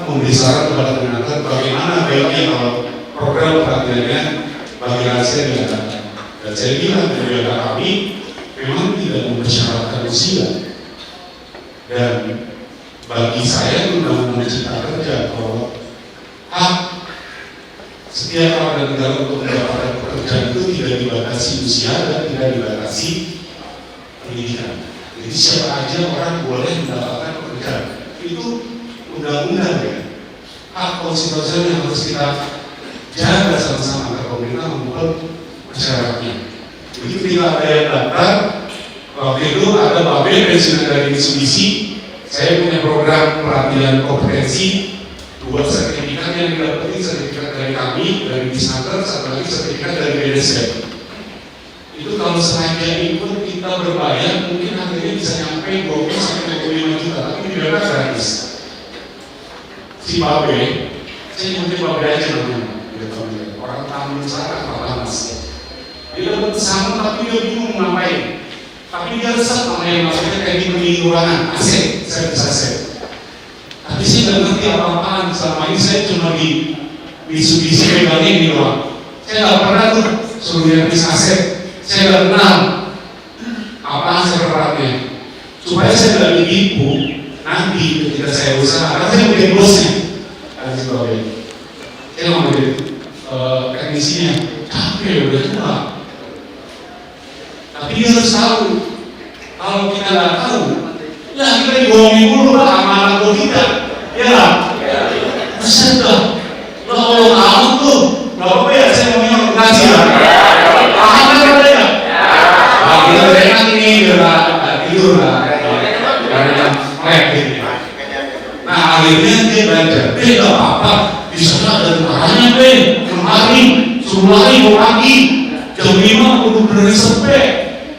memberi saran kepada Kemenaker bagaimana baiknya kalau program pelatihannya bagi lansia diadakan. Dan saya bilang dari kami memang tidak mempersyaratkan usia. Dan bagi saya Undang-Undang Cipta Kerja bahwa hak setiap warga negara untuk mendapatkan pekerjaan itu tidak dibatasi usia dan tidak dibatasi pendidikan. Jadi siapa aja orang boleh mendapatkan pekerjaan. Itu undang-undang ya. Hak konstitusional yang harus kita jaga sama-sama agar pemerintah maupun masyarakatnya. Jadi ketika ada yang daftar, waktu itu ada Babel pensiunan dari Mitsubishi. Saya punya program pelatihan kompetensi, 2 sertifikat yang didapati, sertifikat dari kami, dari Disnaker, satu lagi sertifikat dari BDSM. Itu kalau sengaja ikut kita berbayar, mungkin harganya bisa nyampe 20-25 juta, tapi tidak gratis. Si Babe, saya nyebut Babe aja namanya, orang tamu sana, Pak Mas. Dia dapat pesanan tapi dia bingung ngapain. Tapi dia resep namanya, maksudnya kayak di ruangan, AC, saya bisa set. Tapi saya nggak ngerti apa-apaan, selama ini saya cuma di Mitsubishi megangnya di ruang. Saya nggak pernah tuh suruh dia bisa set. Saya nggak kenal apa sebenarnya. Supaya saya nggak ditipu nanti ketika saya usaha, karena saya bukan bosnya. Ada sebagainya. Saya nggak mau jadi teknisinya, capek udah tua. Tapi dia harus tahu. Kalau kita nggak tahu, ya kita dibohongin dulu lah sama anak kita. Ya lah. Buset dah. Lo kalau tahu tuh, nggak apa-apa ya saya ngomongnya ngaji lah. Paham kan katanya? Nah, kita enak ini, udah tidur lah. Nah akhirnya dia belajar. Nggak apa-apa. Di sana ada tentaranya kemarin suruh lari mau pagi jam 5 udah berani sampai.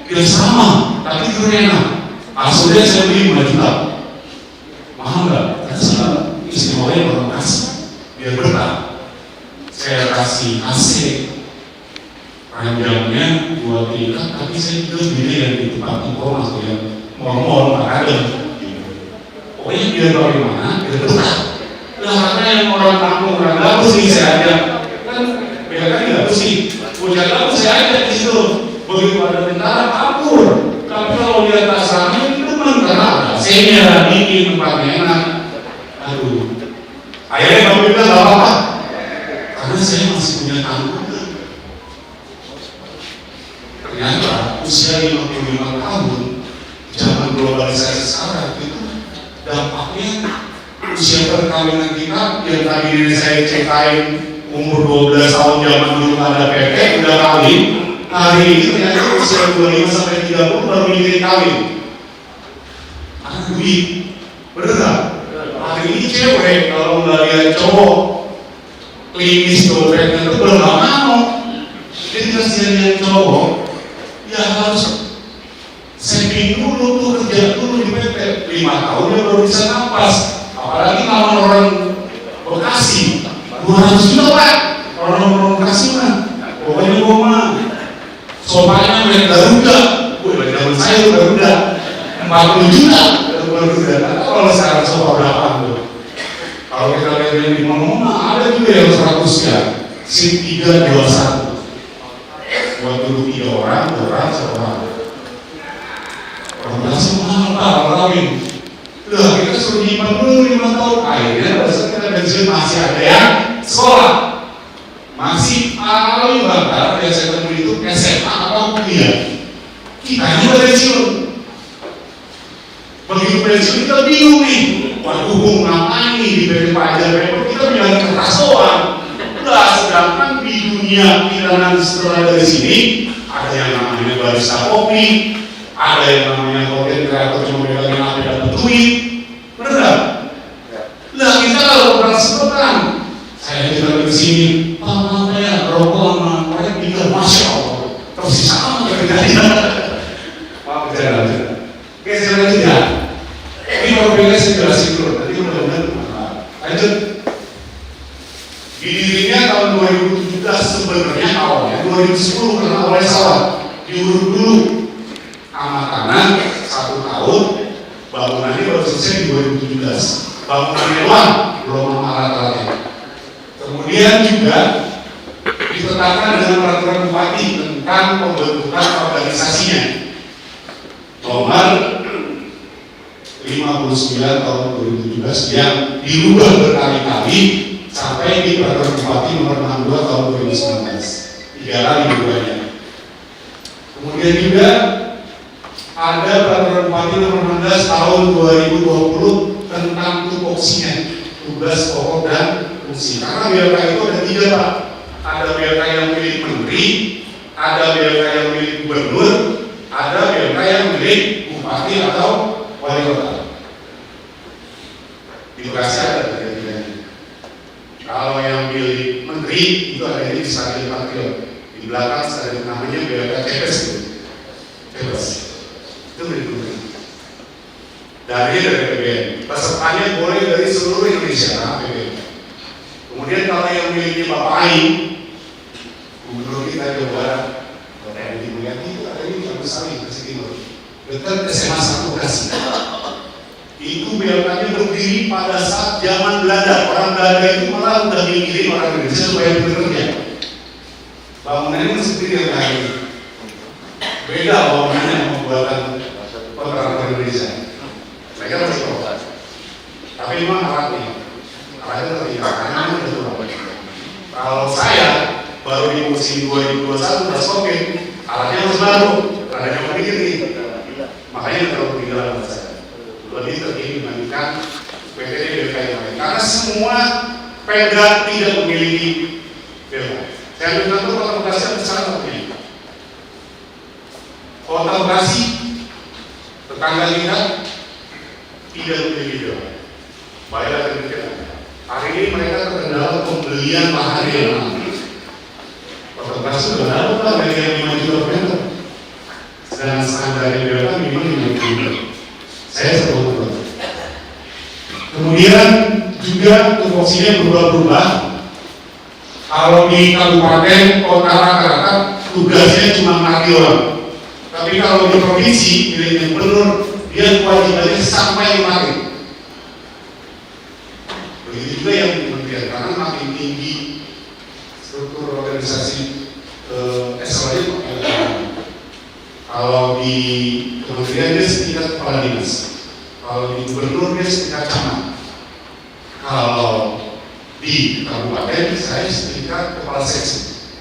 Dia sama, tapi itu enak. Aslinya saya beli 5 juta. Mahal nggak? Saya istimewanya orang kasih, biar betah. Saya kasih AC, panjangnya 2 tingkat, tapi saya juga beli yang di tempat impor atau yang mall-mall, ada. Pokoknya biar bagaimana, biar betah. Nah karena yang orang kampung, orang gabus nih saya ajak, kan beda kan gabus nih. Punya gabus saya ajak di situ. Begitu ada tentara kabur, tapi kalau lihat asrama itu karena AC-nya dingin, tempatnya enak. Aduh, akhirnya kamu bilang gak apa-apa, karena saya masih punya tanggungan. Ternyata usia 55 tahun, zaman globalisasi sekarang itu dampaknya usia perkawinan kita yang tadi saya ceritain umur 12 tahun zaman dulu ada PP udah kawin. Hari ini ternyata usia 25 sampai 30 baru mikirin kawin. Ada duit, bener gak? Hari ini cewek kalau nggak lihat cowok klinis dompetnya itu belum mau. Jadi kasihan yang cowok, ya harus saving dulu tuh, kerja dulu di PT 5 tahun dia baru bisa nafas. Apalagi kalau orang Bekasi 200 juta Pak, orang Bekasi mah pokoknya gua mah sopanya main Garuda, wih zaman saya Garuda 40 juta Garuda. Kalau sekarang sopa berapa tuh? Kalau kita lihat di mana ada juga yang 100 ya, SIM 321 buat dulu 3 orang, 2 orang, 1 orang. Orang Bekasi mahal Pak, orang kawin. Udah kita suruh nyimpan dulu 5 tahun. Akhirnya pada kita pensiun masih ada yang sekolah, masih paling bakal yang saya temui itu SMA atau kuliah. Kita juga pensiun. Begitu pensiun kita bingung nih. Waduh, ngapain nih di PT Pajak Repot kita punya kertas doang. Udah, sedangkan di dunia kita nanti setelah dari sini ada yang namanya barista kopi, ada yang namanya konten kreator cuma bilangin apa dapat duit. Bener gak? Lah kita kalau orang sepetan, saya juga di sini, apa ya rokok sama korek juga, masya Allah, terus sama kerjanya. Pak berjalan aja. Oke, saya lanjut ya. Ini problemnya saya jelasin dulu. Tadi mudah-mudahan lanjut. Di dirinya tahun 2017 sebenarnya awalnya 2010 karena awalnya salah diurut dulu sama tanah 1 tahun, bangunannya baru selesai di 2017. Bangunannya doang belum Kemudian juga ditetapkan dengan peraturan bupati tentang pembentukan organisasinya nomor 59 tahun 2017 yang dirubah berkali-kali sampai di peraturan bupati nomor 62 tahun 2019, 3 kali dirubahnya. Kemudian juga ada peraturan bupati nomor 16 tahun 2020 tentang tupoksinya, tugas pokok dan fungsi. Karena BLK itu ada 3 Pak. Ada BLK yang milik menteri, ada BLK yang milik gubernur, ada BLK yang milik bupati atau wali kota. Di Bekasi ada 3-tiganya. Kalau yang milik menteri itu ada di Stadion Patriot. Di belakang stadion namanya BLK Cepes itu. Cepes. Itu milik menteri. Dari APBN. Pesertanya boleh dari seluruh Indonesia APBN. Kemudian kalau yang miliknya Bapak Aing, gubernur kita Jawa Barat, Bapak Edi Mulyadi itu ada di Kampus Sari, Bekasi Timur, dekat SMA 1 Bekasi. Itu BLK-nya berdiri pada saat zaman Belanda. Orang Belanda itu malah udah mikirin orang Indonesia supaya bekerja. Bangunannya masih tinggi kayak ini. Beda bangunannya sama buatan orang Indonesia. Saya kira masih proses. Tapi memang alatnya lebih karena kalau saya baru di musim 2021 udah oke, alatnya masih baru, adanya sedikit nih, makanya terlalu tinggal buat saya. Lebih terkini dibandingkan PTD BLK yang lain, karena semua Pemda tidak memiliki BLK. Saya ambil contoh Kota Bekasi yang besar seperti ini. Kota Bekasi, tetangga kita tidak memiliki BLK. Bayar demikian. Hari ini mereka terkendala pembelian lahan yang Kota Bekasi sudah dapat lah dari yang 5 juta per meter. Sedangkan standar BLK minimal 5 juta. Saya sebut. Kemudian juga tupoksinya berubah-ubah. Kalau di kabupaten, kota rata-rata tugasnya cuma mati orang. Tapi kalau di provinsi, miliknya gubernur, dia kewajibannya sampai mati. Begitu juga yang di kementerian, karena makin tinggi struktur organisasi eselonnya. Kalau di kementerian dia setingkat kepala dinas, kalau di gubernur dia setingkat camat, kalau di kabupaten saya setingkat kepala seksi.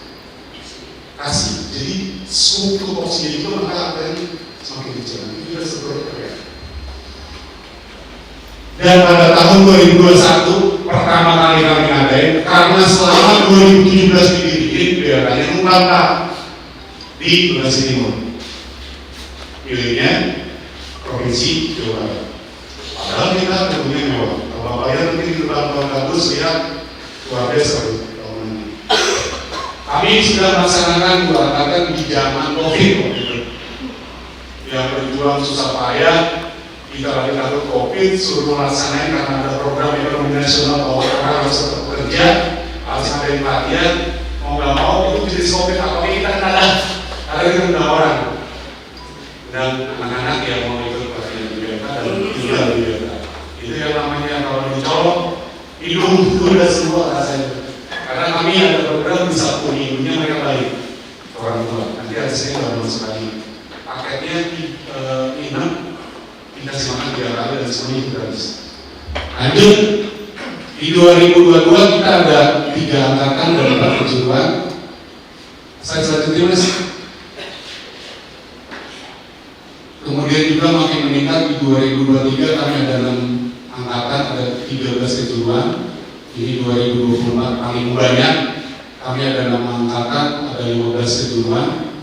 Kasih, jadi struktur tupoksinya itu maka akan semakin kecil. Itu juga struktur kerja. Dan pada tahun 2021 pertama kali kami ngadain, karena selama 2017 dibikin BLK-nya numpang di Bekasi Timur. Pilihnya provinsi Jawa Barat. Padahal kita tentunya mewah. Kalau Bapak lihat nanti di tahun bagus lihat luar biasa tahun ini. Kami sudah melaksanakan buatan di zaman COVID waktu yang berjuang susah payah. Kita lagi takut COVID, suruh melaksanakan karena ada program ekonomi nasional bahwa orang harus tetap bekerja, harus ada pelatihan, mau nggak mau itu jadi COVID. Apalagi kita ada rendah orang dan anak-anak yang mau ikut pelatihan di BLK dan tinggal di BLK. Itu yang namanya kalau dicolok hidung itu udah semua rasanya. Karena kami ada program bisa kuningnya mereka balik orang tua. Nanti ada saya baru masuk lagi. Paketnya inap dikasih makan 3 kali dan semuanya itu gratis. Lanjut di 2022 kita ada 3 angkatan dan 4 kejuruan. Saya selanjutnya mas. Kemudian juga makin meningkat di 2023 kami ada 6 angkatan, ada 13 kejuruan. Ini 2024 paling banyak. Kami ada 6 angkatan, ada 15 kejuruan.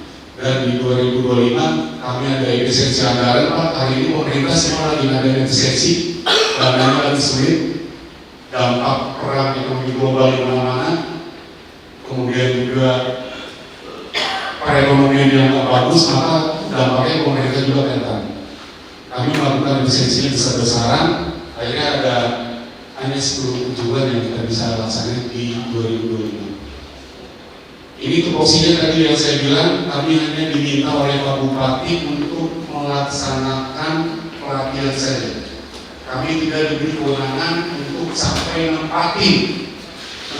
Dan di 2025 kami ada efisiensi anggaran. Pak, hari ini pemerintah semua lagi ada efisiensi, dananya lagi sulit, dampak perang ekonomi global di mana-mana, kemudian juga perekonomian yang tak bagus, maka dampaknya pemerintah juga rentan. Kami melakukan efisiensi besar-besaran, akhirnya ada hanya 10 tujuan yang kita bisa laksanakan di 2025. Ini tupoksinya tadi yang saya bilang, kami hanya diminta oleh Pak Bupati untuk melaksanakan pelatihan saja. Kami tidak diberi kewenangan untuk sampai menempati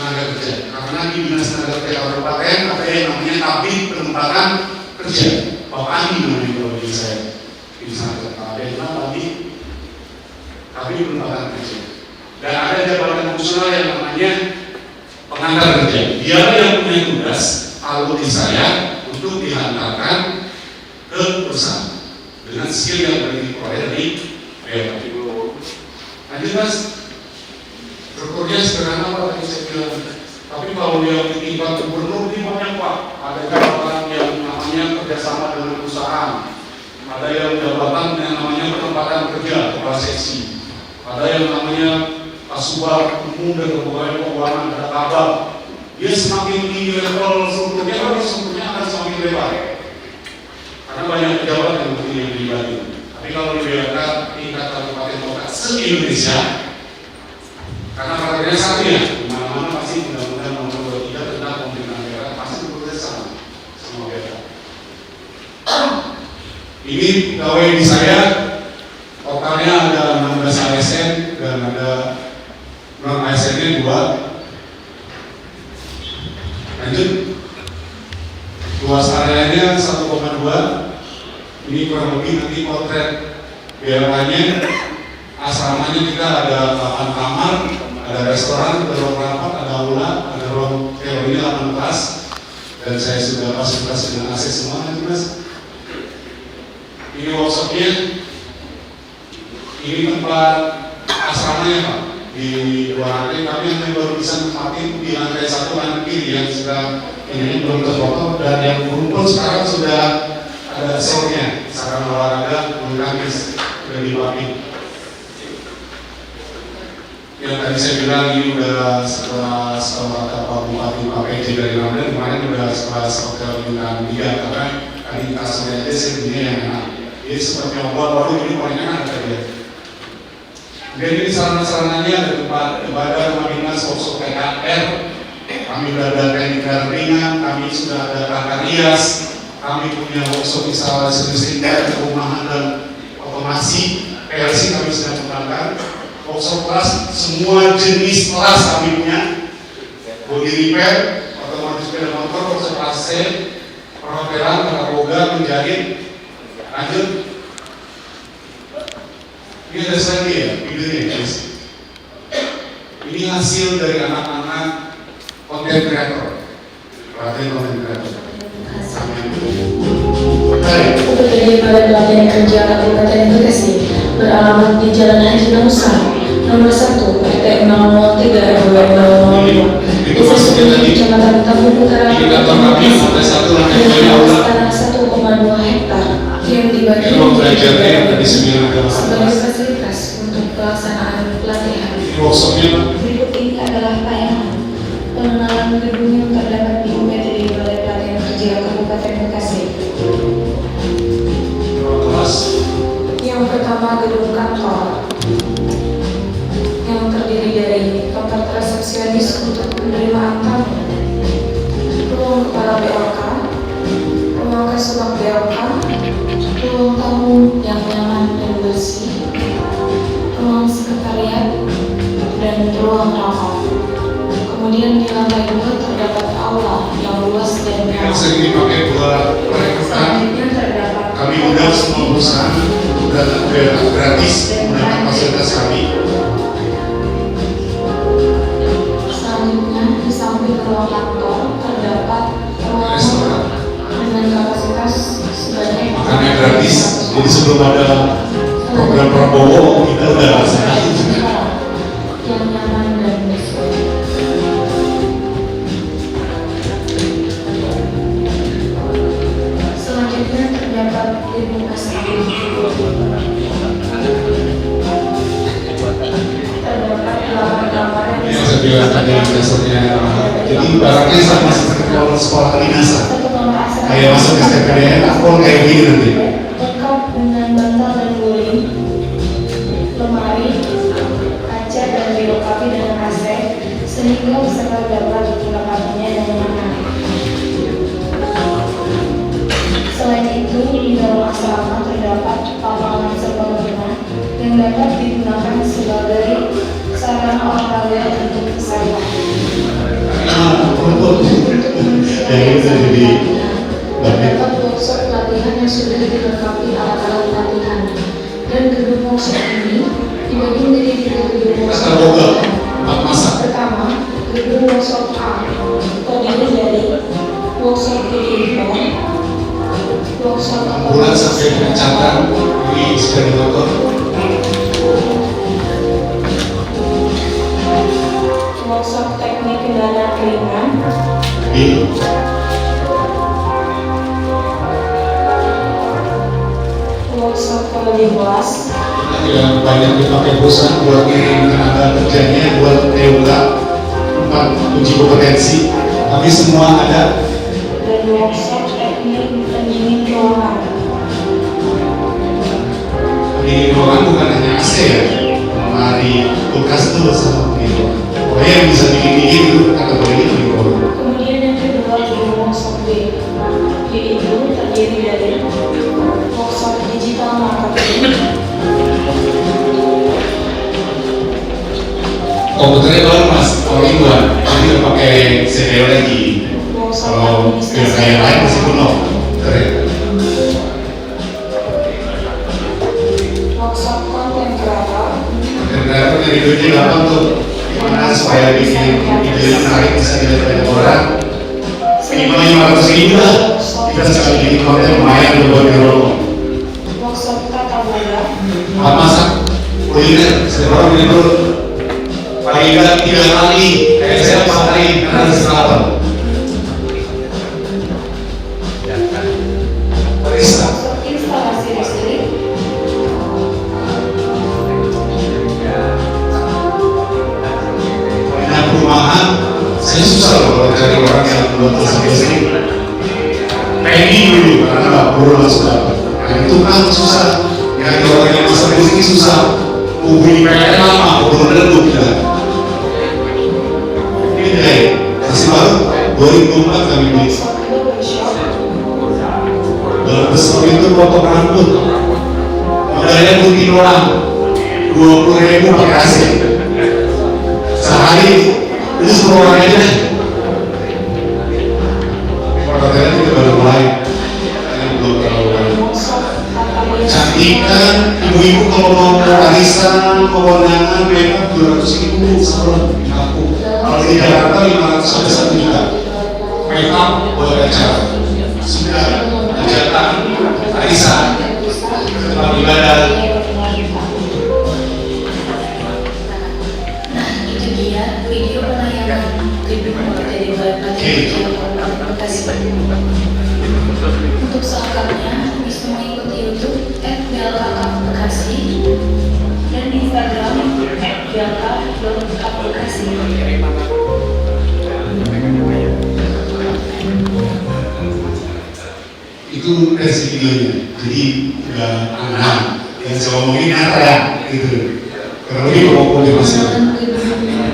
tenaga kerja. Karena di Dinas Tenaga Kerja Kabupaten ada yang namanya Kabid Penempatan Kerja. Bapak Andi namanya kalau di saya di sana. Ada yang Kabid Penempatan Kerja. Dan ada jabatan fungsional yang namanya pengantar kerja. Dia yang punya tugas kalau di saya untuk dihantarkan ke perusahaan dengan skill yang diperoleh dari BMKG. Lanjut Mas, strukturnya sederhana Pak tadi saya bilang. Tapi kalau yang di tingkat gubernur ini banyak Pak. Ada jabatan yang namanya kerjasama dengan perusahaan. Ada yang jabatan yang namanya penempatan kerja kepala seksi. Ada yang namanya Kasubag Umum dan Pegawai Keuangan, ada kabar. Dia semakin tinggi level strukturnya, akan semakin lebar. Karena banyak pejabat yang dibagi. Tapi kalau dibiarkan tingkat kabupaten kota se-Indonesia, karena paradigmanya satu ya, dimana-mana pasti undang-undang nomor 23 tentang pemerintahan daerah pasti bekerja sama daerah. Ini pegawai di saya, totalnya ada 16 ASN dan ada non ASN-nya 2. Lanjut, luas areanya 1,2. Ini kurang lebih nanti potret BLK-nya. Asramanya kita ada 8 kamar, ada restoran, ada ruang rapat, ada aula, ada ruang teori 8 kelas. Dan saya sudah fasilitas dengan AC semua nanti Mas. Ini workshopnya. Ini tempat asramanya Pak. Di luar lantai kami yang baru bisa menempatin di lantai 1 lantai kiri yang sudah ini belum terfoto, dan yang berumpul sekarang sudah ada sornya, sarana olahraga bulu tangkis sudah dipakai. Yang tadi saya bilang ini udah setelah kata Pak Bupati Pak PJ dari Ramadan kemarin udah setelah hotel bintang 3 karena tadi kasusnya aja saya punya yang enak. Jadi seperti nyoba baru ini paling enak tadi. Jadi sarana-sarananya ada tempat ibadah, rumah dinas, workshop PKR, kami sudah ada teknik ringan, kami sudah ada tata rias, kami punya workshop instalasi listrik, perumahan dan otomasi, PLC kami sudah kembangkan, workshop kelas, semua jenis kelas kami punya, body repair, otomatis sepeda motor, workshop AC, perhotelan, tata boga, menjahit, lanjut. Ini ada slide ya, videonya guys. Ini hasil dari anak-anak konten kreator. Pelatihan konten kreator. Dari Balai Pelatihan Kerja Kabupaten Bekasi beralamat di Jalan Haji Namusa nomor 1 RT 003 RW 002 Desa Sukuni Kecamatan Tambun Utara dengan luas tanah 1,2 hektar yang dibagi sebagai fasilitas untuk pelaksanaan pelatihan. Berikut ini adalah tayangan pengenalan gedung yang terdapat di UPT di Balai Pelatihan Kerja Kabupaten Bekasi. Yang pertama, gedung kantor yang terdiri dari tempat resepsionis untuk penerimaan tamu, ruang kepala BLK, ruang kasubag BLK, ruang tamu yang nyaman dan bersih, ruang sekretariat, dan ruang rapat. Kemudian di lantai 2 terdapat aula yang luas dan nyaman. Yang sering dipakai buat perekrutan. Selanjutnya terdapat Kami undang semua perusahaan dan gratis menggunakan fasilitas kami. Selanjutnya di samping ruang kantor terdapat ruang Restoran dengan kapasitas sebanyak makannya gratis. Jadi sebelum ada program Prabowo kita udah laksanakan. yang nyaman dan bersih. Selanjutnya terdapat gedung asrama. Terdapat 8 kamar Yang saya bilang tadi dasarnya, jadi barangnya sama seperti kalau sekolah kedinasan. satu kamar asrama. Kayak masuk ke STPDN, aku kayak gini nanti. Lengkap dengan bantal dan guling, lemari, kaca dan dilengkapi dengan AC sehingga peserta dapat mendapatkannya dengan nyaman. Selain itu, di dalam asrama terdapat lapangan serbaguna yang dapat digunakan sebagai sarana olahraga untuk kesehatan. dicatat di sepeda Workshop teknik kendaraan ringan. Workshop poliglot. Yang banyak dipakai perusahaan buat ngirim tenaga kerjanya buat TUK, tempat uji kompetensi, tapi semua ada. Dan workshop teknik pendingin ruangan. Pendingin ruangan bukan hanya AC ya, lemari, kulkas tuh sama gitu. Pokoknya yang bisa dingin-dingin itu kategori itu di ruangan. Kemudian yang kedua di workshop B, yaitu terdiri dari workshop digital marketing. Komputernya baru mas, kalau itu kan, jadi nggak pakai CPU lagi. Kalau kayak lain masih kuno, keren. Workshop content creator. Konten dari dunia gampang tuh, gimana supaya bikin ide menarik bisa dilihat banyak orang. Minimal 500.000 lah, kita sekali bikin konten lumayan buat dialog. Workshop tata boga. Masak, kuliner, sekarang ini dulu. Paling enggak 3 kali, kayak saya 4 kali, karena ada serapan. Barista. Workshop instalasi listrik. Nah, perumahan, saya susah loh kalau cari orang yang buat instalasi listrik. Peggy dulu, karena nggak perlu langsung dapat. Nah itu kan susah, nyari orang yang instalasi listrik susah. Hubungi PLN lama, bener-bener gue bilang. Masih baru 2004 kami beli. Dalam besar itu potong rambut, modalnya putih orang, 20.000 pakai AC. Sehari itu 10 orang aja. Hotelnya kita baru mulai, belum terlalu cantikan. Ibu-ibu kalau mau arisan, kewenangan, makeup 200.000 sebulan aku. Kalau di Jakarta 500 sampai 1 juta. Makeup buat acara. Sudah hajatan, arisan, tempat ibadah. Nah, itu dia video penayangan gedung materi Bapak Bekasi. Untuk selengkapnya bisa mengikuti YouTube @BLKK Bekasi dan Instagram @BLK.Bekasi. Itu versi videonya, jadi nggak aneh. Yang saya ngomongin nyata ya, gitu. Karena ini kalau konfirmasi.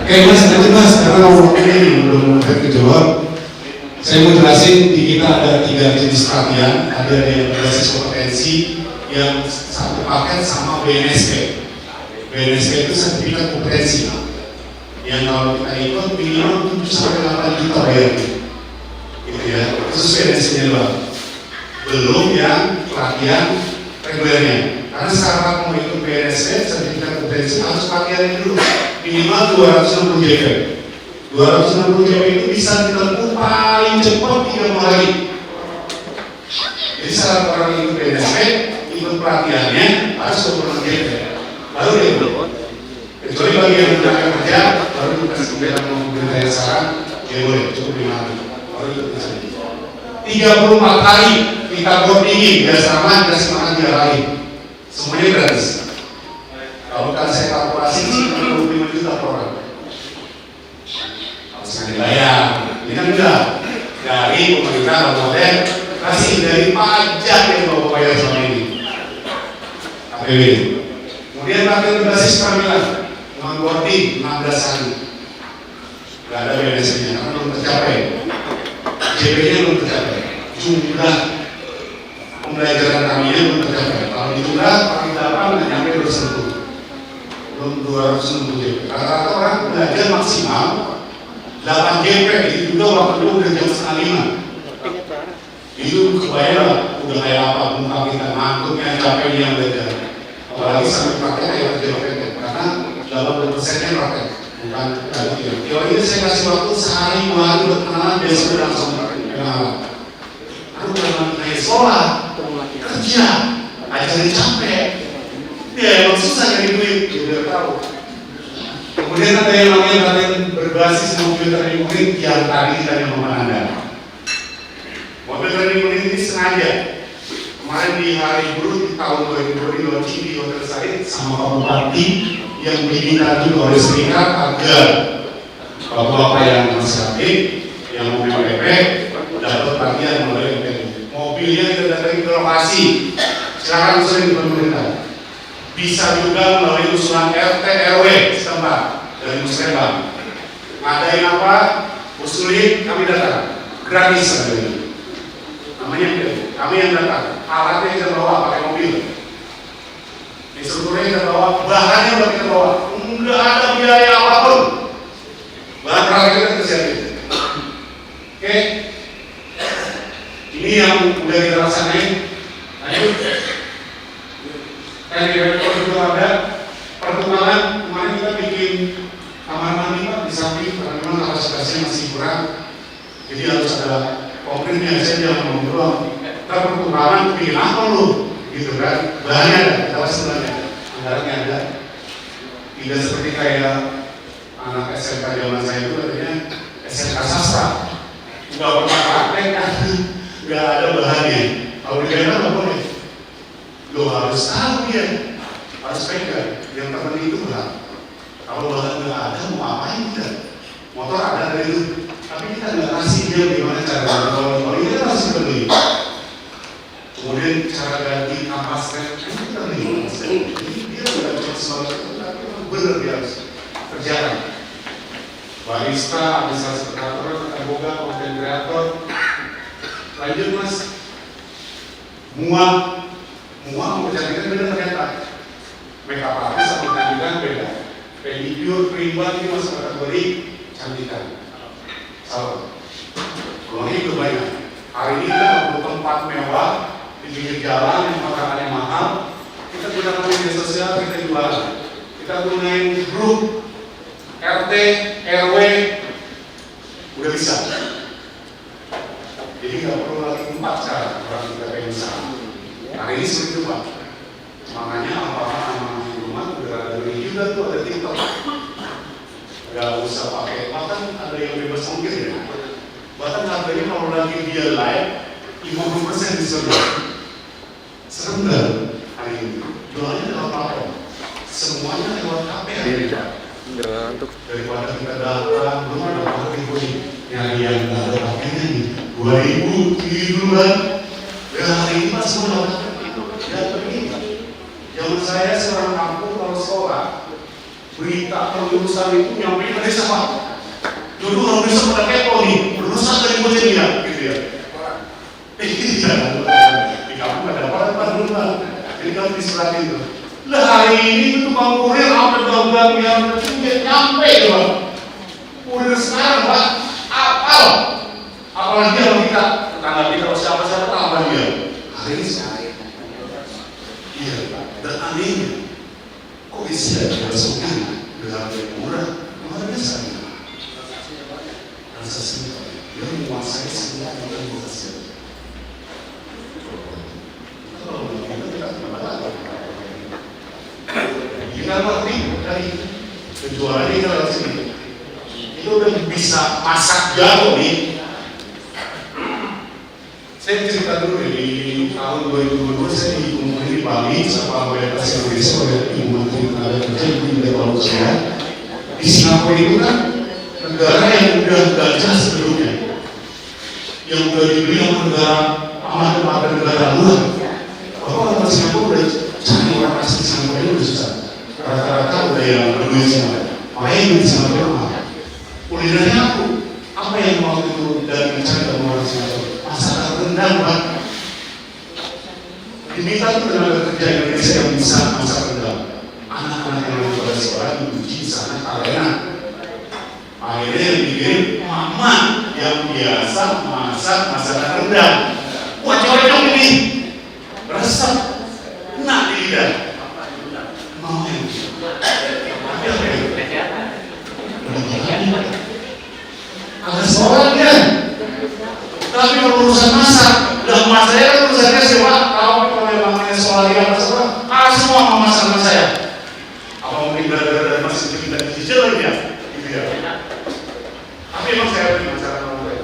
Mas, nanti mas, karena ngomongnya ini belum kejawab. Saya mau jelasin di kita ada 3 jenis pelatihan, ada yang berbasis kompetensi, yang satu paket sama BNSP. BNSP itu sertifikat kompetensi. Yang kalau kita ikut minimal 7 sampai 8 juta bayar. Gitu ya, itu sesuai dengan senior. Belum yang pelatihan regulernya. Karena syarat mau ikut BNSP, sertifikat kompetensi harus pelatihan dulu minimal 260 JP. 260 JP itu bisa ditempuh paling cepat 3 hari. Jadi syarat orang ikut BNSP, ikut pelatihannya harus 20 JP. Baru dia ikut. Kecuali bagi yang menggunakan kerja, baru kita sebenarnya mau memberi saran, dia boleh cukup 5 hari. Baru ikut di sini. 34 hari kita boardingin, biar sama dikasih makan 3 hari. Semuanya gratis. Kalau kan saya kalkulasi 25 juta per orang. Harus dibayar. Ini kan enggak dari pemerintah kabupaten kasih dari pajak yang bapak bayar selama ini. APB. Kemudian pakai berbasis kehamilan, boarding 16 hari. Gak ada BNSP-nya karena belum tercapai. JP-nya belum tercapai. Jumlah pembelajaran kami belum tercapai. Kalau dijumlah paling dapat nggak nyampe 260. Belum 260 JP. Rata-rata orang belajar maksimal 8 JP, itu juga waktu itu udah jam 4:30. Itu kebayang udah kayak apa muka kita ngantuknya, capeknya belajar. Apalagi sampai praktek yang terjadi karena 80%-nya praktek, bukan teori. Teori ini saya kasih waktu sehari 2 hari buat kenalan, besok langsung kenalan. Aku bukan kayak sekolah, kerja, jadi capek. Ya emang susah nyari duit, udah tahu. Kemudian ada yang namanya latihan berbasis mobil training unit yang tadi kita ngomong Anda. Mobil training unit ini sengaja kemarin di hari buruh di tahun 2022 di Hotel Said sama Pak Bupati yang diminta juga oleh serikat agar bapak-bapak yang masih aktif, yang mobil PP dapat bagian melalui mobilnya kita datang ke lokasi. Silakan usulin ke pemerintah. Bisa juga melalui usulan RT RW setempat dari Musrembang. Ngadain apa? Usulin, kami datang. Gratis adanya. Namanya kami yang datang. Alatnya kita bawa pakai mobil. Instrukturnya kita bawa, bahannya kita bawa. Enggak ada biaya apapun. Bahan peralatan kita tersiapin. Oke. Ini yang udah kita laksanain. Ayo. Kan di rekor juga ada perkembangan. Kemarin kita bikin kamar mandi Pak di samping karena memang kapasitasnya masih kurang. Jadi harus ada konkretnya saja yang doang. Kita perkembangan bikin apa lu? Gitu kan? Bahannya ada, kita sebenarnya anggarannya ada. Tidak seperti kayak anak SMK zaman saya itu katanya SMK sastra. Nggak pernah praktek kan? Nggak ada bahannya. Kalau di daerah nggak boleh. Lo harus tahu ya, harus pegang. Yang terpenting itu bahan. Kalau bahan nggak ada, mau ngapain kita? Motor ada dari itu, tapi kita nggak kasih dia gimana cara kalau ini kita harus beli. Kemudian cara ganti kampas rem kita beli. Jadi dia nggak cuma sesuatu, tapi benar dia harus kerjakan. Barista, administrasi perkantoran, kita boga, konten kreator. Lanjut mas, Muang menjadikan beda ternyata. Makeup artist sama kecantikan beda. Pedicure, primbang ini masuk kategori cantikan. Salah. Kalau ini banyak. Hari ini kita perlu tempat mewah di pinggir jalan yang makanannya mahal. Kita gunakan media sosial, kita jualan. Kita gunain grup RT, RW, udah bisa. Jadi nggak perlu lagi tempat sekarang orang kita pengen usaha. Hari ini seperti itu Pak. Makanya apa-apa nama rumah udah ada juga tuh ada TikTok. Gak usah pakai, bahkan ada yang bebas ongkir ya. Bahkan harganya kalau lagi dia live 50% diskon. Serem gak hari ini? Jualnya lewat platform. Semuanya lewat KPR. Daripada kita datang, belum ada pakai ini. Yang ada pakainya nih 2000 duluan. Ya hari ini pas semua ya begini. Zaman saya seorang kampung kalau sekolah berita kelulusan itu nyampe ke desa Pak. Dulu orang desa pada kepo nih, lulusan dari Bojenia gitu ya. Iya, di kampung ada apa dulu Pak. Jadi kalau di sebelah itu. Lah hari ini itu Bang Kurir sampai gang-gang yang nyampe Pak. Kurir sekarang Pak, apalagi kalau kita tetangga kita kalau siapa-siapa tambah dia. Hari ini saya. Iya Pak. Dan anehnya, kok bisa masuknya dengan yang murah? Luar biasa. Rasa simpel. Dia menguasai semua yang berhasil. Kalau kita tidak apa-apa. Kita ngerti dari kejualan ini lewat sini. Itu udah bisa masak jago nih. Saya cerita dulu di tahun 2022 saya dikumpulin di Bali sama Mayoritas Indonesia oleh Ibu Menteri Tenaga Kerja Ibu Ida Palusia. Di Singapura itu kan negara yang udah gajah sebelumnya, yang udah dibeli sama negara amat negara luar. Bahwa orang Singapura udah cari orang asli Singapura itu udah susah. Rata-rata udah yang berdua Singapura. Makanya yang di Singapura mahal. Kulinernya apa yang waktu itu dari mencari orang Singapura? Masalah rendang Pak. Diminta tuh tenaga kerja Indonesia yang bisa masak rendang. Anak-anak yang lagi pada sekolah diuji di sana enak. Akhirnya yang dikirim mama yang biasa masak masakan rendang. Wah cocok ini. Resep. Enak di lidah. Mau yang tapi apa ya? Ada soalnya. Tapi kalau urusan masak, udah mas saya kan urusannya sewa. Kalau memangnya soal yang Tapi memang saya punya masalah orang tua.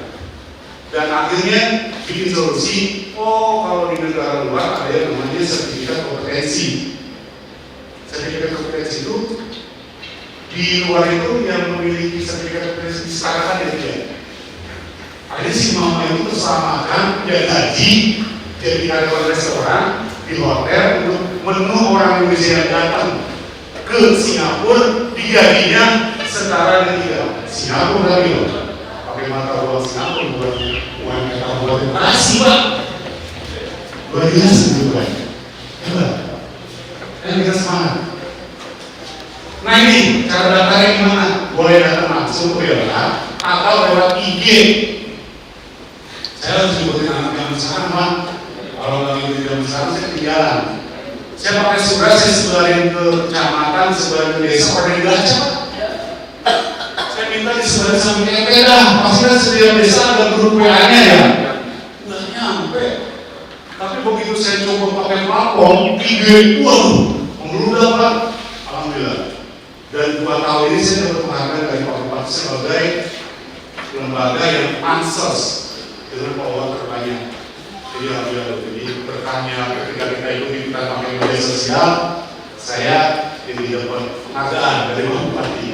Dan akhirnya bikin solusi, oh kalau di negara luar ada yang namanya sertifikat kompetensi. Sertifikat kompetensi itu di luar itu yang memiliki sertifikat kompetensi diserahkan ya dia. Ada si mama itu tersamakan dia gaji jadi karyawan restoran di hotel untuk menu orang Indonesia yang datang ke Singapura digajinya setara dengan Singapura lagi loh. Pakai mata uang Singapura buat uang kata buat kasih pak. Luar biasa itu pak. Hebat. Dan kita semangat. Nah ini cara daftarnya gimana? Boleh datang langsung ke Bella atau lewat IG. Saya harus sebutin anak yang sekarang pak. Kalau lagi di dalam sana saya ketinggalan. Saya pakai surat, saya sebarin ke kecamatan, sebarin ke desa, pada dibaca. Saya minta disebarin sampai ke RT dah. Pastinya setiap desa ada grup WA-nya ya. Nggak nyampe. Tapi begitu saya coba pakai platform, IG, waduh, membludak pak. Alhamdulillah. Dan 2 tahun ini saya dapat penghargaan dari Pak Bupati sebagai lembaga yang pansos dengan follower terbanyak. Jadi alhamdulillah, jadi bertanya ketika kita ikuti kita pakai media sosial, saya jadi dapat penghargaan dari Pak Bupati.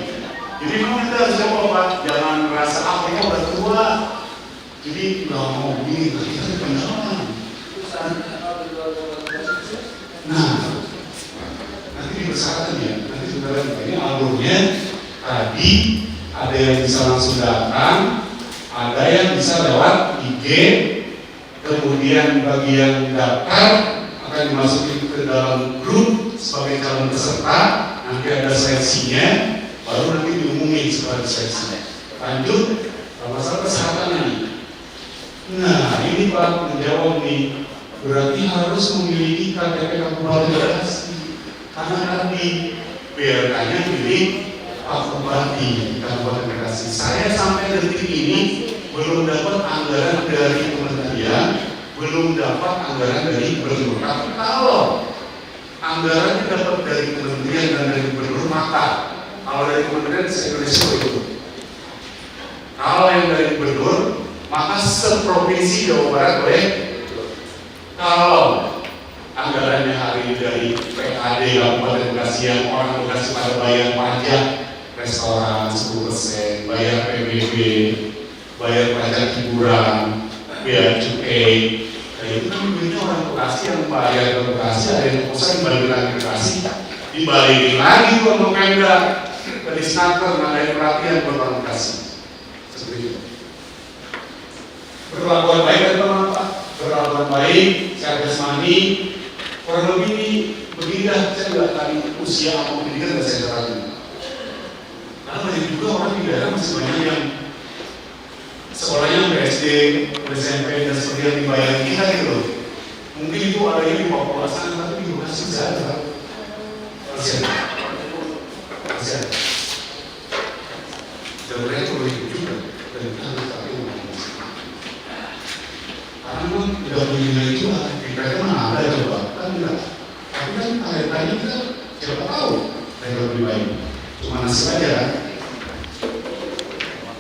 Jadi memang kita harus jawab Pak, jangan merasa kita udah tua. Jadi nggak mau begini, kita pengalaman. Nah, nanti dipersyaratkan ya, nanti saudara ini alurnya tadi ada yang bisa langsung datang, ada yang bisa lewat IG. Kemudian bagian daftar akan dimasukin ke dalam grup sebagai calon peserta, nanti ada seleksinya, baru nanti diumumin sebagai seleksi. Lanjut, masalah kesehatannya. Nah, ini Pak menjawab nih, berarti harus memiliki KTP Kabupaten Bekasi. Karena tadi BRK-nya milik Pak Bupati Kabupaten Bekasi. Saya sampai detik ini belum dapat anggaran dari kementerian, belum dapat anggaran dari gubernur. Tapi kalau anggarannya dapat dari kementerian dan dari gubernur, maka kalau dari kementerian saya beresiko itu. Kalau yang dari gubernur, maka seprovinsi Jawa Barat boleh. Kalau anggarannya hari ini dari PAD Kabupaten Bekasi yang orang Bekasi pada bayar pajak restoran 10%, bayar PBB, bayar pajak hiburan, biaya cukai. Nah itu kan duitnya orang Bekasi yang bayar ke Bekasi, ada yang pusat dibalikin lagi ke Bekasi, dibalikin lagi ke Pemda, ke Disnaker, ngadain pelatihan buat orang Bekasi. Seperti itu. Perlakuan baik dan apa? Perlakuan baik, secara jasmani, kurang lebih ini begini dah. Saya nggak tadi usia apa pendidikan nggak saya terangkan. Karena banyak juga orang di daerah masih banyak yang sekolahnya SD, SMP dan seperti yang dibayar kita gitu loh. Mungkin itu ada yang di Papua sana, tapi di Bekasi bisa ada. Masih ada. Dan mereka itu lebih juga dan kita harus tahu. Karena memang tidak punya nilai jual, mereka mana ada coba, kan enggak. Tapi kan tanya kita siapa tahu mereka lebih baik. Cuma nasib aja kan.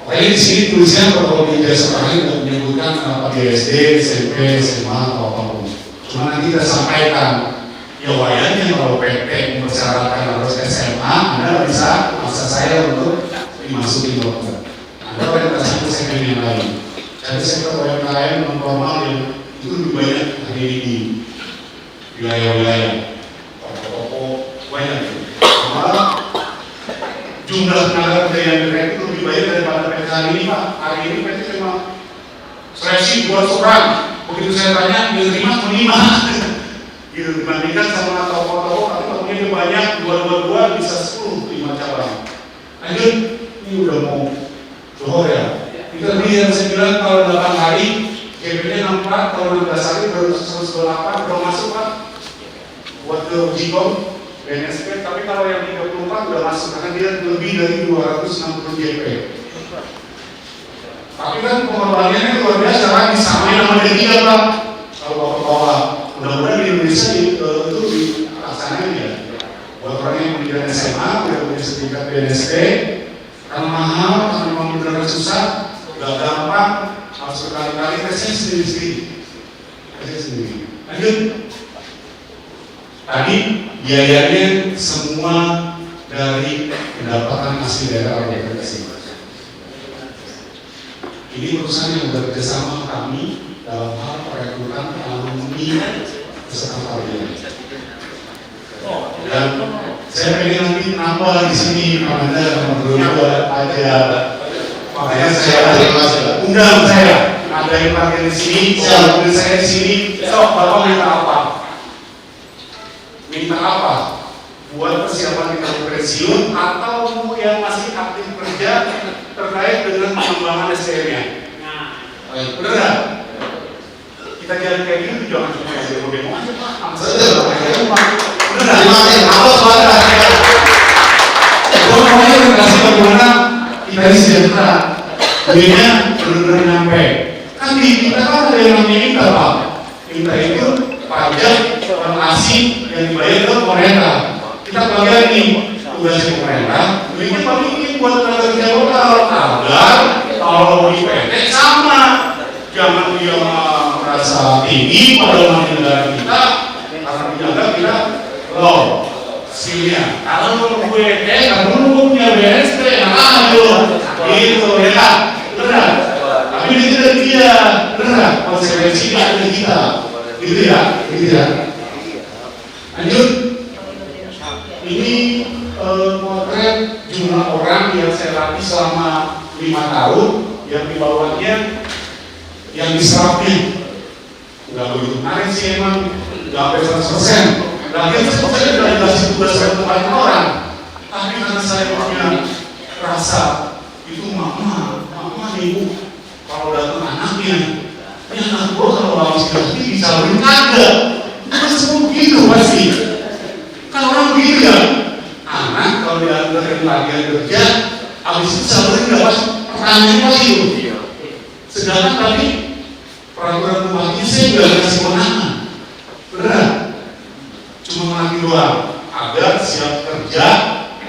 Jadi di sini tulisannya protokol ijazah terakhir tidak menyebutkan apa di SD, SMP, SMA atau apapun. Cuma nanti kita sampaikan, ya wayangnya kalau PT mempersyaratkan harus SMA, Anda bisa maksa saya untuk dimasukin dokter. Anda orientasi ke segmen yang lain. Jadi sektor UMKM non formal yang itu lebih banyak hari ini di wilayah-wilayah toko-toko banyak. Malah jumlah tenaga kerja yang direkrut itu lebih banyak daripada PT hari ini Pak. Hari ini PT cuma seleksi 2 orang. Begitu saya tanya, diterima atau 5? Gitu, dibandingkan sama toko-toko, tapi tokonya banyak, 2 bisa 10, 5 cabang. Lanjut, ini udah mau Johor ya. Itu tadi yang saya bilang kalau 8 hari, GP-nya 64, kalau 16 hari baru 128, belum masuk Pak. Buat ke Jikom, BNSP, tapi kalau yang 34 udah masuk karena dia lebih dari 260 GP. Tapi kan pengorbanannya luar biasa kan, disamain sama dia Pak. Kalau bapak-bapak, mudah-mudahan di Indonesia itu dilaksanakan ya. Buat orang yang menjadi SMA, udah punya sertifikat BNSP, karena mahal, karena memang benar-benar susah. barangkali tesnya sendiri. Lanjut. Tadi biayanya semua dari pendapatan asli daerah organisasi. Ini perusahaan yang bekerjasama kami dalam hal perekrutan alumni peserta kalian. Dan saya pengen nanti nambah di sini, makanya berdua aja. Makanya saya undang saya, ada yang pakai di sini, saya di sini. Bapak minta apa? Minta apa? Buat persiapan kita pensiun atau yang masih aktif kerja terkait dengan pengembangan SDM-nya. Benar nggak? Kita jalan kayak gini jangan cuma demo aja Pak. Benar nggak? Apa soalnya? Kalau mau kasih bagaimana kita sejahtera, dia benar-benar nyampe. Kan di kita kan ada yang namanya minta Pak. Minta itu pajak asing yang dibayar ke pemerintah. Kita bagian nih tugasnya pemerintah, duitnya paling ini buat tenaga kerja lokal agar kalau di PT sama, jangan dia merasa tinggi pada negara kita karena dianggap kita low skillnya. Kalau gue kamu punya BSP, nah gitu ya, benar. Tapi itu dari dia, benar. Konsekuensinya ada kita, gitu ya. Lanjut. Ini potret jumlah orang yang saya latih selama 5 tahun, yang di bawahnya yang diserapnya nggak begitu menarik sih emang, nggak sampai 100%. Lagi saya sudah dikasih tugas banyak orang, tapi karena saya punya rasa itu mama ibu kalau datang anaknya, ini anak gua kalau habis ganti bisa beri kagak, itu semua begitu pasti. Kalau orang begitu ya, anak kalau diantar dari bagian kerja, habis itu salary dapat pertanyaan pasti itu. Sedangkan tadi peraturan rumahnya saya juga kasih kewenangan, benar? Cuma ngelatih doang, agar siap kerja,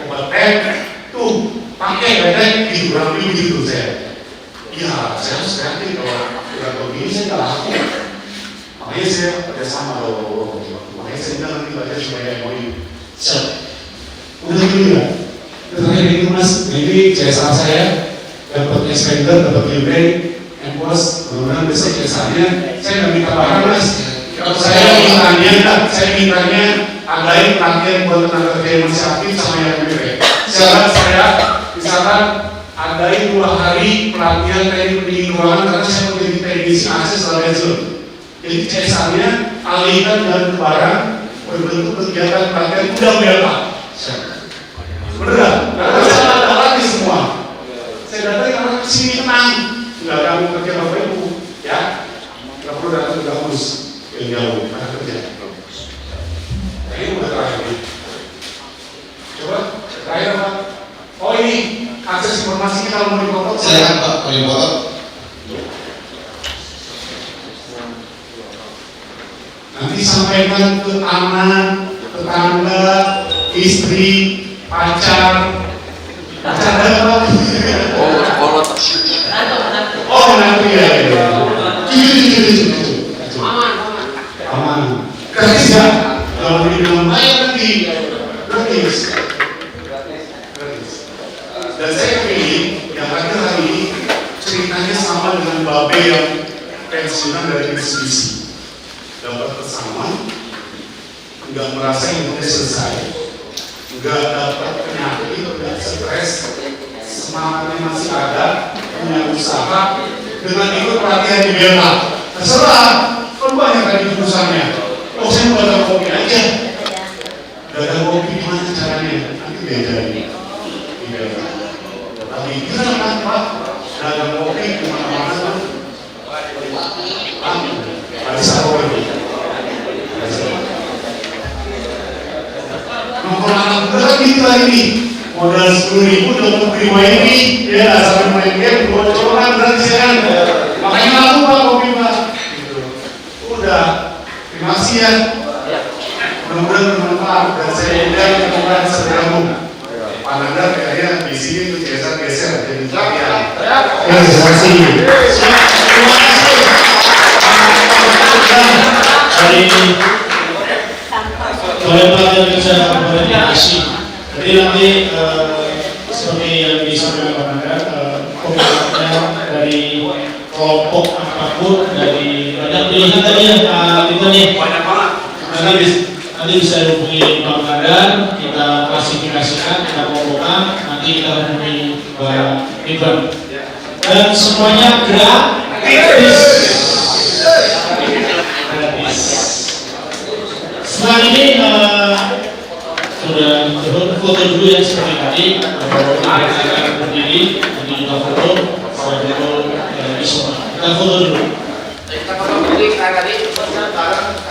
kompeten, tuh pakai bedek gitu, kurang lebih begitu saya. Ya, saya harus kreatif kalau tidak begini saya nggak laku. Makanya saya kerjasama loh. Makanya saya bilang nanti baca supaya mau siap. Udah dulu ya. Terakhir itu mas, ini CSA saya dapat expander, dapat libre, empos, kemudian besok CSA-nya saya nggak minta barang mas. Kalau saya mintanya adain pelatihan buat tenaga kerja yang masih aktif sama yang libre. Saya misalkan adain 2 hari pelatihan teknik pendingin ruangan karena saya menjadi teknisi akses laboratorium. Jadi CSA-nya alihkan dengan barang berbentuk kegiatan pelatihan udah berapa? Beneran? Karena saya ada lagi semua. Saya datang karena kesini tenang, nggak ganggu kerja bapak ibu, ya. Nggak perlu datang ke kampus yang jauh, karena kerja. Ini udah terakhir. Coba terakhir apa? Oh ini akses informasi kalau mau dipotong. Saya Pak, mau dipotong. Nanti sampaikan ke anak, tetangga, istri, pacar apa? Oh, nanti ya. Aman. Kerja. Kalau dibilang bayar nanti gratis. Dan saya pilih yang ada hari ini ceritanya sama dengan babe yang pensiunan dari Mitsubishi. Dapat pesangon, nggak merasa hidupnya selesai, nggak dapat penyakit, nggak stres, semangatnya masih ada, punya usaha, dengan ikut pelatihan di Bela. Terserah, kan banyak tadi perusahaannya. Oh saya mau dagang kopi aja. Dagang kopi gimana caranya? Nanti diajarin di Bela. Tapi gimana kan Pak? Dagang kopi kemana-mana kan? Ada sahur. Nomor anak berat gitu lagi, modal 10.000 dapat beli ini, ya sampai main game, buat colokan berarti kan, makanya laku Pak kopi Pak. Udah, terima kasih ya. Mudah-mudahan bermanfaat dan saya undang teman-teman segeramu. Pak Nanda kayaknya di sini tuh geser jadi ya. Terima kasih. dari Balai Pelatihan Kerja Kabupaten Bekasi. Jadi nanti seperti yang disampaikan komitmennya dari kelompok apapun, dari banyak pilihan tadi ya Pak Tito nih. Banyak banget. Nanti bisa hubungi Pak Kadar, kita klasifikasikan, kita kelompokkan, nanti kita hubungi Pak Iban. Dan semuanya gratis. Setelah ini sudah foto dulu ya seperti tadi, kita berdiri, nanti kita foto, saya foto di semua. Kita foto dulu. Kita foto dulu kayak tadi.